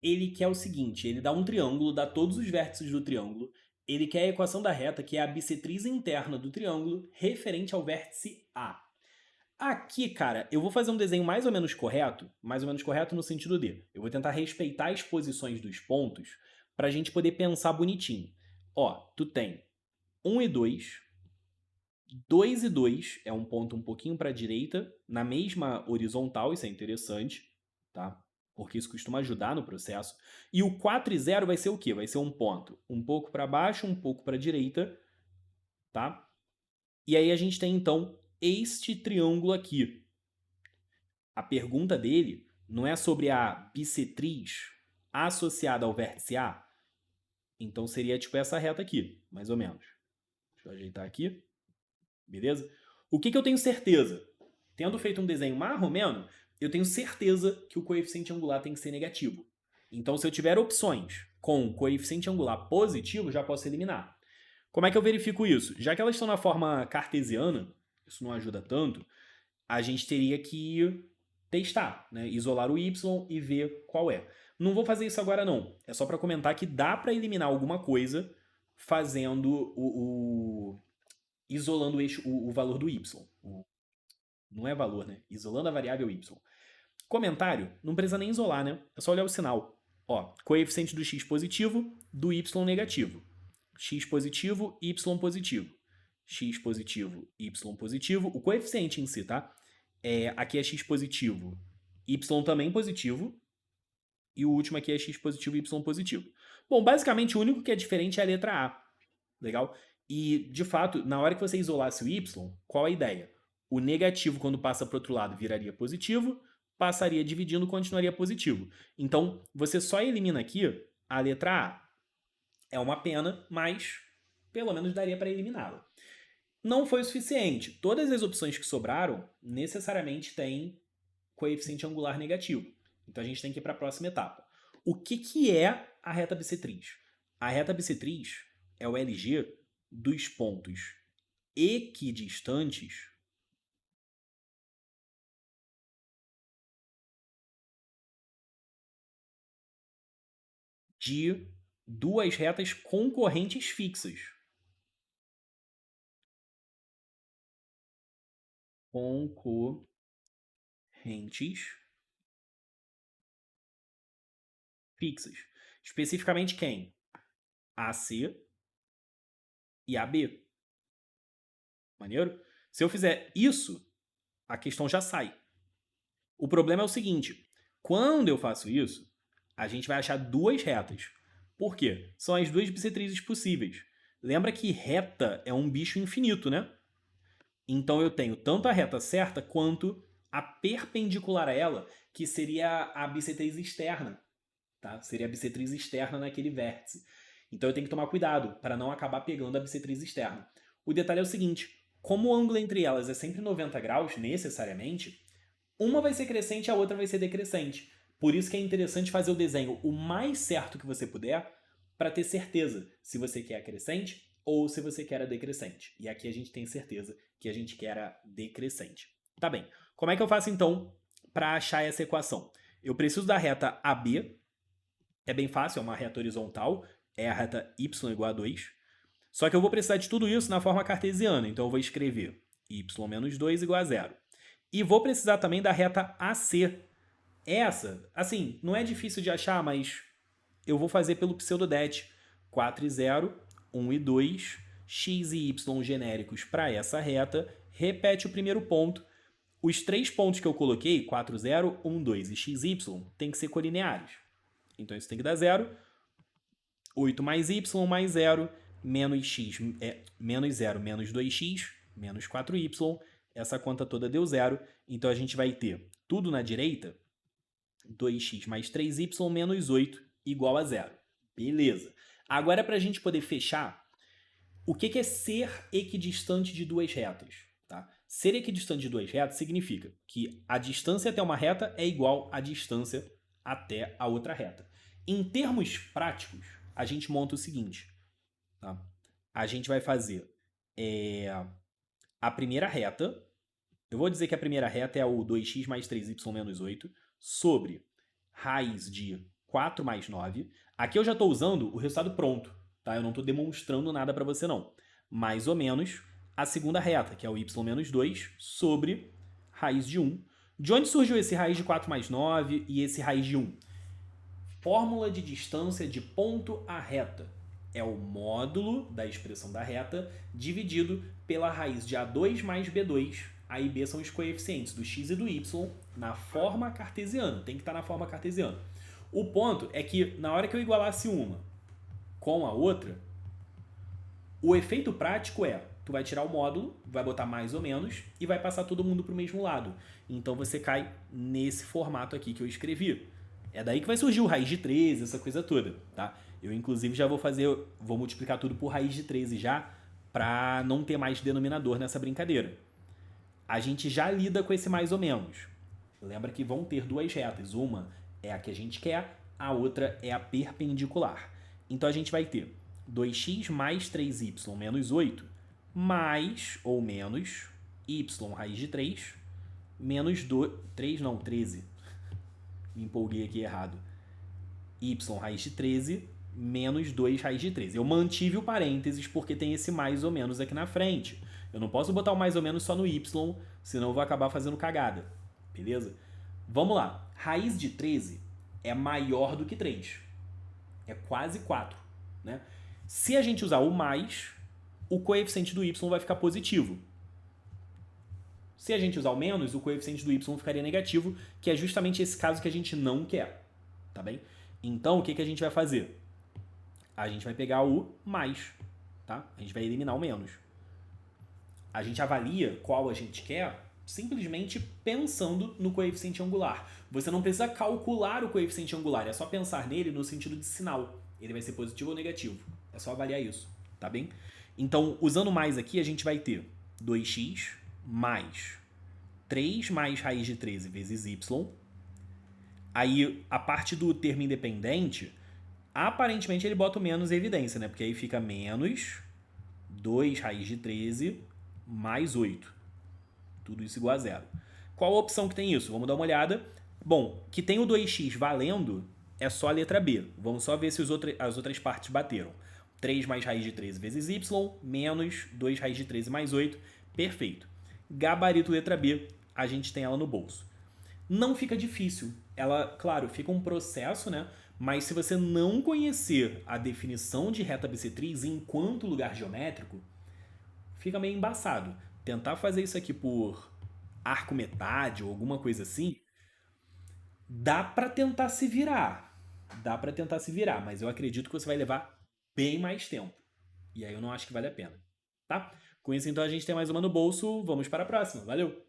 ele quer o seguinte, ele dá um triângulo, dá todos os vértices do triângulo, ele quer a equação da reta, que é a bissetriz interna do triângulo, referente ao vértice A. Aqui, cara, eu vou fazer um desenho mais ou menos correto no sentido de, eu vou tentar respeitar as posições dos pontos para a gente poder pensar bonitinho. Ó, tu tem 1 e 2, 2 e 2 é um ponto um pouquinho para a direita, na mesma horizontal, isso é interessante, tá? Porque isso costuma ajudar no processo. E o 4 e 0 vai ser o quê? Vai ser um ponto um pouco para baixo, um pouco para a direita, tá? E aí a gente tem, então, este triângulo aqui. A pergunta dele não é sobre a bissetriz associada ao vértice A? Então seria tipo essa reta aqui, mais ou menos. Deixa eu ajeitar aqui. Beleza? O que eu tenho certeza? Tendo feito um desenho marromeno, eu tenho certeza que o coeficiente angular tem que ser negativo. Então, se eu tiver opções com coeficiente angular positivo, já posso eliminar. Como é que eu verifico isso? Já que elas estão na forma cartesiana, isso não ajuda tanto, a gente teria que testar, né? Isolar o y e ver qual é. Não vou fazer isso agora não. É só para comentar que dá para eliminar alguma coisa fazendo isolando o valor do y. Não é valor, né? Isolando a variável y. Comentário, não precisa nem isolar, né? É só olhar o sinal. Ó, coeficiente do x positivo, do y negativo. X positivo, y positivo. X positivo, y positivo. O coeficiente em si, tá? Aqui é x positivo, y também positivo. E o último aqui é x positivo e y positivo. Bom, basicamente o único que é diferente é a letra A. Legal? E, de fato, na hora que você isolasse o y, qual a ideia? O negativo, quando passa para o outro lado, viraria positivo, passaria dividindo, continuaria positivo. Então, você só elimina aqui a letra A. É uma pena, mas pelo menos daria para eliminá-la. Não foi o suficiente. Todas as opções que sobraram necessariamente têm coeficiente angular negativo. Então a gente tem que ir para a próxima etapa. O que é a reta bissetriz? A reta bissetriz é o LG dos pontos equidistantes de duas retas concorrentes fixas. Concorrentes fixas. Especificamente quem? AC e AB. Maneiro? Se eu fizer isso, a questão já sai. O problema é o seguinte: quando eu faço isso, a gente vai achar duas retas. Por quê? São as duas bissetrizes possíveis. Lembra que reta é um bicho infinito, né? Então eu tenho tanto a reta certa quanto a perpendicular a ela, que seria a bissetriz externa. Tá? Seria a bissetriz externa naquele vértice. Então eu tenho que tomar cuidado para não acabar pegando a bissetriz externa. O detalhe é o seguinte: como o ângulo entre elas é sempre 90 graus, necessariamente, uma vai ser crescente e a outra vai ser decrescente. Por isso que é interessante fazer o desenho o mais certo que você puder para ter certeza se você quer a crescente ou se você quer a decrescente. E aqui a gente tem certeza que a gente quer a decrescente. Tá bem. Como é que eu faço então para achar essa equação? Eu preciso da reta AB. É bem fácil, é uma reta horizontal. É a reta y igual a 2. Só que eu vou precisar de tudo isso na forma cartesiana. Então eu vou escrever y menos 2 igual a 0. E vou precisar também da reta AC. Essa, assim, não é difícil de achar, mas eu vou fazer pelo pseudodet. 4 e 0, 1 e 2, x e y genéricos para essa reta. Repete o primeiro ponto. Os três pontos que eu coloquei, 4, 0, 1, 2 e x, y, tem que ser colineares. Então isso tem que dar 0. 8 mais y mais 0, menos x, menos 0, menos 2x, menos 4y. Essa conta toda deu 0. Então a gente vai ter tudo na direita, 2x mais 3y menos 8 igual a 0. Beleza. Agora, para a gente poder fechar, o que é ser equidistante de duas retas? Tá? Ser equidistante de duas retas significa que a distância até uma reta é igual à distância até a outra reta. Em termos práticos, a gente monta o seguinte. Tá? A gente vai fazer a primeira reta. Eu vou dizer que a primeira reta é o 2x mais 3y menos 8 sobre raiz de 4 mais 9. Aqui eu já estou usando o resultado pronto, tá? Eu não estou demonstrando nada para você, não. Mais ou menos a segunda reta, que é o y menos 2, sobre raiz de 1. De onde surgiu esse raiz de 4 mais 9 e esse raiz de 1? Fórmula de distância de ponto à reta. É o módulo da expressão da reta dividido pela raiz de A2 mais B2. A e B são os coeficientes do x e do y na forma cartesiana. Tem que estar na forma cartesiana. O ponto é que na hora que eu igualasse uma com a outra, o efeito prático é, tu vai tirar o módulo, vai botar mais ou menos e vai passar todo mundo para o mesmo lado. Então você cai nesse formato aqui que eu escrevi. É daí que vai surgir o raiz de 13, essa coisa toda, tá? Eu inclusive já vou multiplicar tudo por raiz de 13 já, para não ter mais denominador nessa brincadeira. A gente já lida com esse mais ou menos. Lembra que vão ter duas retas, uma é a que a gente quer, a outra é a perpendicular. Então a gente vai ter 2x mais 3y menos 8, mais ou menos y raiz de 3, menos 13. Me empolguei aqui errado. Y raiz de 13, menos 2 raiz de 13. Eu mantive o parênteses porque tem esse mais ou menos aqui na frente. Eu não posso botar o mais ou menos só no y, senão eu vou acabar fazendo cagada. Beleza? Vamos lá. Raiz de 13 é maior do que 3. É quase 4. Né? Se a gente usar o mais, o coeficiente do y vai ficar positivo. Se a gente usar o menos, o coeficiente do y ficaria negativo, que é justamente esse caso que a gente não quer. Tá bem? Então, o que a gente vai fazer? A gente vai pegar o mais, tá? A gente vai eliminar o menos. A gente avalia qual a gente quer simplesmente pensando no coeficiente angular. Você não precisa calcular o coeficiente angular, é só pensar nele no sentido de sinal. Ele vai ser positivo ou negativo. É só avaliar isso, tá bem? Então, usando mais aqui, a gente vai ter 2x mais 3 mais raiz de 13 vezes y. Aí, a parte do termo independente, aparentemente ele bota o menos em evidência, né? Porque aí fica menos 2 raiz de 13 mais 8. Tudo isso igual a zero. Qual a opção que tem isso? Vamos dar uma olhada. Bom, que tem o 2x valendo é só a letra B. Vamos só ver se as outras partes bateram. 3 mais raiz de 13 vezes y, menos 2 raiz de 13 mais 8. Perfeito. Gabarito letra B, a gente tem ela no bolso. Não fica difícil. Ela, claro, fica um processo, né? Mas se você não conhecer a definição de reta bissetriz enquanto lugar geométrico, fica meio embaçado. Tentar fazer isso aqui por arco metade ou alguma coisa assim, dá para tentar se virar. Dá para tentar se virar, mas eu acredito que você vai levar bem mais tempo. E aí eu não acho que vale a pena, tá? Com isso então a gente tem mais uma no bolso, vamos para a próxima. Valeu!